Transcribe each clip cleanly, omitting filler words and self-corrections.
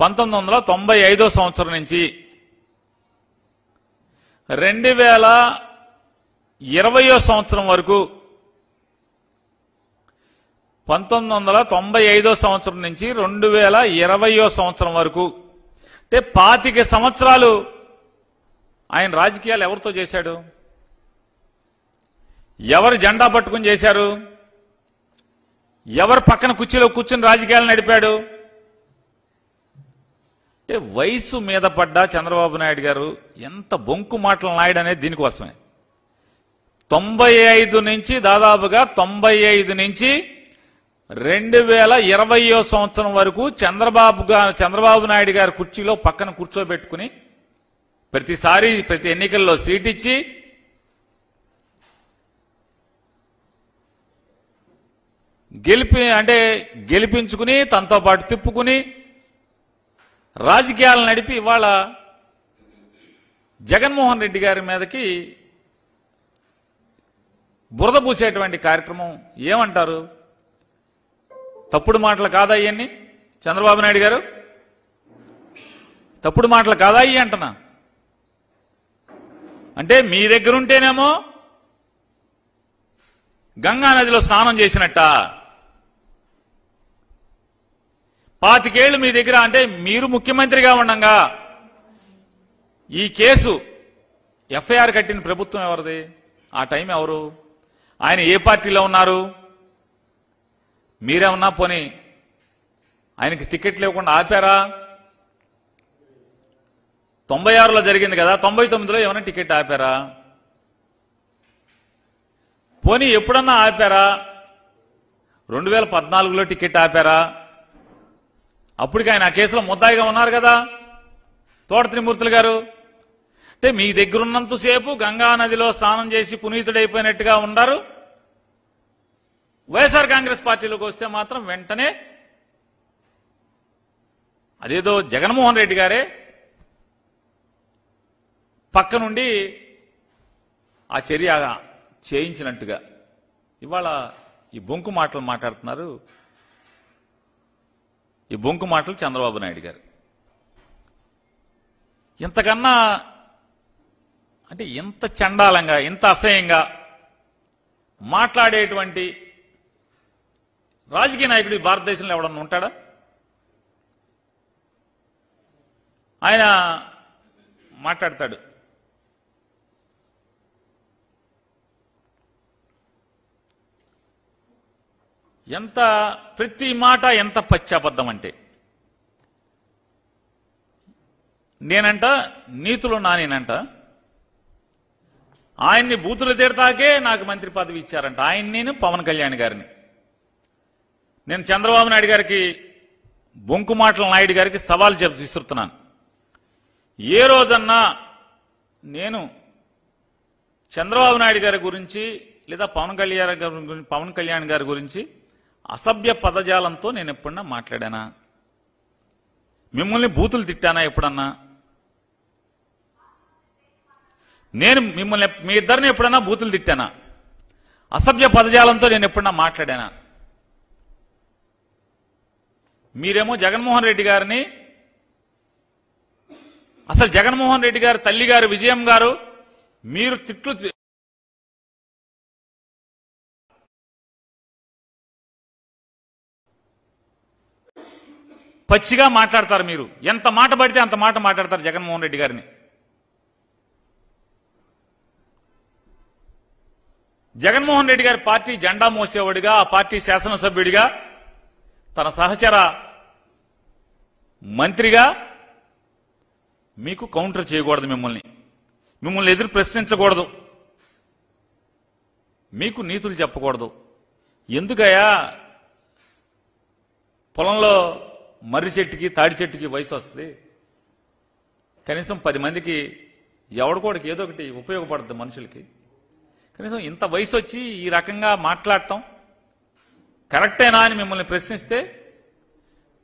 1995 సంవత్సరం నుంచి 2020 సంవత్సరం వరకు 1995 సంవత్సరం నుంచి 2020 సంవత్సరం వరకు అంటే 25 సంవత్సరాలు ఆయన రాజకీయాలు ఎవరితో చేశాడు? ఎవరు జెండా పట్టుకుని చేశారు? ఎవరు పక్కన కుర్చీలో కూర్చుని రాజకీయాలు నడిపాడు? అంటే వయసు మీద పడ్డ చంద్రబాబు నాయుడు గారు ఎంత బొంకు మాటలు నాయుడు అనేది దీనికోసమే. 95 నుంచి దాదాపుగా 95 నుంచి 2020 సంవత్సరం వరకు చంద్రబాబు నాయుడు గారు కుర్చీలో పక్కన కూర్చోబెట్టుకుని ప్రతిసారి ప్రతి ఎన్నికల్లో సీట్ ఇచ్చి గెలిపించుకుని తనతో పాటు తిప్పుకుని రాజకీయాలు నడిపి ఇవాళ జగన్మోహన్ రెడ్డి గారి మీదకి బురద పూసేటువంటి కార్యక్రమం ఏమంటారు? తప్పుడు మాటలు కాదా ఇవన్నీ? చంద్రబాబు నాయుడు గారు తప్పుడు మాటలు కాదా ఇవి అంటున్నా. అంటే మీ దగ్గరుంటేనేమో గంగా నదిలో స్నానం చేసినట్ట, 25 ఏళ్లు మీ దగ్గర అంటే మీరు ముఖ్యమంత్రిగా ఉండంగా ఈ కేసు ఎఫ్ఐఆర్ కట్టిన ప్రభుత్వం ఎవరిది? ఆ టైం ఎవరు? ఆయన ఏ పార్టీలో ఉన్నారు? మీరేమన్నా పోనీ ఆయనకి టికెట్ లేకుండా ఆపారా? 96లో జరిగింది కదా, 99లో ఏమైనా టికెట్ ఆపారా? పోనీ ఎప్పుడన్నా ఆపారా? 2014లో టికెట్ ఆపారా? అప్పటికి ఆయన ఆ కేసులో ముద్దాయిగా ఉన్నారు కదా తోట త్రిమూర్తులు గారు. అంటే మీ దగ్గరున్నంతసేపు గంగా నదిలో స్నానం చేసి పునీతుడైపోయినట్టుగా ఉన్నారు. వైఎస్ఆర్ కాంగ్రెస్ పార్టీలోకి వస్తే మాత్రం వెంటనే అదేదో జగన్మోహన్ రెడ్డి గారే పక్క నుండి ఆ చర్య చేయించినట్టుగా ఇవాళ ఈ బొంకు మాటలు మాట్లాడుతున్నారు. ఈ బొంకు మాటలు చంద్రబాబు నాయుడు గారు. ఇంతకన్నా అంటే ఇంత చండాలంగా ఇంత అసహ్యంగా మాట్లాడేటువంటి రాజకీయ నాయకుడు భారతదేశంలో ఎవడన్నా ఉంటాడా? ఆయన మాట్లాడతాడు, ఎంత ప్రతి మాట ఎంత పచ్చాబద్ధం అంటే, నేనంట నీతులు నానేనంట ఆయన్ని బూతులు తిడతాకే నాకు మంత్రి పదవి ఇచ్చారంట. నేను పవన్ కళ్యాణ్ గారిని నేను చంద్రబాబు నాయుడు గారికి బొంకు మాటల నాయుడు గారికి సవాల్ విసురుతున్నాను. ఏ రోజన్నా నేను చంద్రబాబు నాయుడు గారి గురించి లేదా పవన్ కళ్యాణ్ గారి గురించి అసభ్య పదజాలంతో నేను ఎప్పుడన్నా మాట్లాడానా? మిమ్మల్ని బూతులు తిట్టానా ఎప్పుడన్నా? నేను మిమ్మల్ని మీ ఇద్దరిని ఎప్పుడన్నా బూతులు తిట్టానా? అసభ్య పదజాలంతో నేను ఎప్పుడన్నా మాట్లాడానా? మీరేమో జగన్మోహన్ రెడ్డి గారిని, అసలు జగన్మోహన్ రెడ్డి గారి తల్లి గారు విజయం గారు మీరు తిట్లు పచ్చిగా మాట్లాడతారు. మీరు ఎంత మాట పడితే అంత మాట మాట్లాడతారు జగన్మోహన్ రెడ్డి గారిని. జగన్మోహన్ రెడ్డి గారి పార్టీ జెండా మోసేవాడిగా, ఆ పార్టీ శాసనసభ్యుడిగా, తన సహచర మంత్రిగా మీకు కౌంటర్ చేయకూడదు. మిమ్మల్ని ఎదురు ప్రశ్నించకూడదు. మీకు నీతులు చెప్పకూడదు. ఎందుకయ్యా పొలంలో మర్రి చెట్టుకి తాడి చెట్టుకి వయసు వస్తుంది? కనీసం 10 మందికి ఎవడికోడికి ఏదో ఒకటి ఉపయోగపడుతుంది మనుషులకి. కనీసం ఇంత వయసు వచ్చి ఈ రకంగా మాట్లాడటం కరెక్టేనా అని మిమ్మల్ని ప్రశ్నిస్తే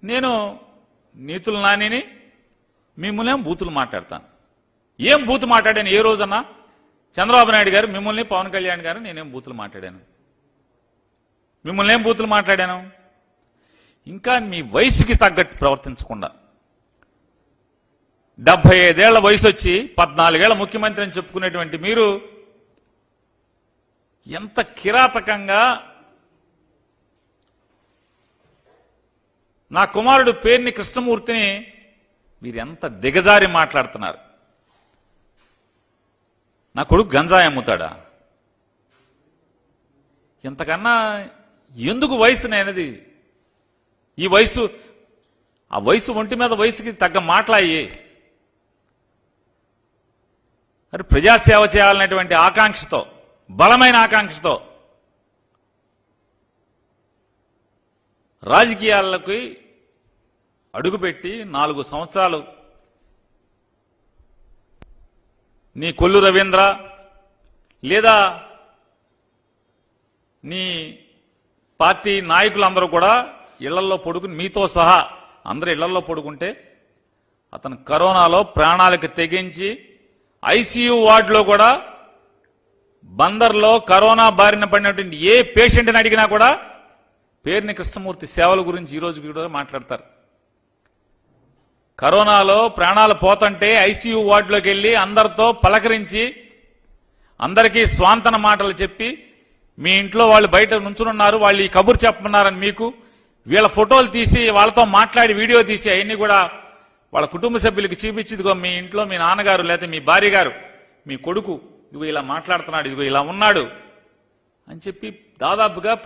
నేను నీతులు నానిని, మిమ్మల్ని బూతులు మాట్లాడతాను. ఏం బూతు మాట్లాడాను ఏ రోజన్నా? చంద్రబాబు నాయుడు గారు మిమ్మల్ని, పవన్ కళ్యాణ్ గారు నేనేం బూతులు మాట్లాడాను? మిమ్మల్ని ఏం బూతులు మాట్లాడాను? ఇంకా మీ వయసుకి తగ్గట్టు ప్రవర్తించకుండా 75 ఏళ్ల వయసు వచ్చి 14 ఏళ్ల ముఖ్యమంత్రి అని చెప్పుకునేటువంటి మీరు ఎంత కిరాతకంగా నా కుమారుడు పేర్ని కృష్ణమూర్తిని మీరెంత దిగజారి మాట్లాడుతున్నారు. నా కొడుకు గంజాయి అమ్ముతాడా? ఇంతకన్నా ఎందుకు వయసునేది? ఈ వయసు, ఆ వయసు ఒంటి మీద వయసుకి తగ్గ మాట్లాయి. మరి ప్రజాసేవ చేయాలనేటువంటి ఆకాంక్షతో, బలమైన ఆకాంక్షతో రాజకీయాలకి అడుగుపెట్టి 4 సంవత్సరాలు నీ కొల్లు రవీంద్ర లేదా నీ పార్టీ నాయకులందరూ కూడా ఇళ్లలో పడుకుని, మీతో సహా అందరూ ఇళ్లలో పడుకుంటే అతను కరోనాలో ప్రాణాలకు తెగించి ఐసీయూ వార్డులో కూడా బందర్లో కరోనా బారిన పడినటువంటి ఏ పేషెంట్ని అడిగినా కూడా పేర్ని కృష్ణమూర్తి సేవల గురించి ఈ రోజు కూడా మాట్లాడతారు. కరోనాలో ప్రాణాలు పోతుంటే ఐసీయూ వార్డులోకి వెళ్లి అందరితో పలకరించి అందరికీ స్వాంతన మాటలు చెప్పి, మీ ఇంట్లో వాళ్ళు బయట నుంచునున్నారు, వాళ్ళు ఈ కబురు చెప్పమన్నారని మీకు వీళ్ళ ఫోటోలు తీసి వాళ్ళతో మాట్లాడి వీడియో తీసి అవన్నీ కూడా వాళ్ళ కుటుంబ సభ్యులకి చూపించి, ఇదిగో మీ ఇంట్లో మీ నాన్నగారు లేదా మీ భార్య గారు, మీ కొడుకు ఇదిగో ఇలా మాట్లాడుతున్నాడు, ఇదిగో ఇలా ఉన్నాడు అని చెప్పి దాదాపుగా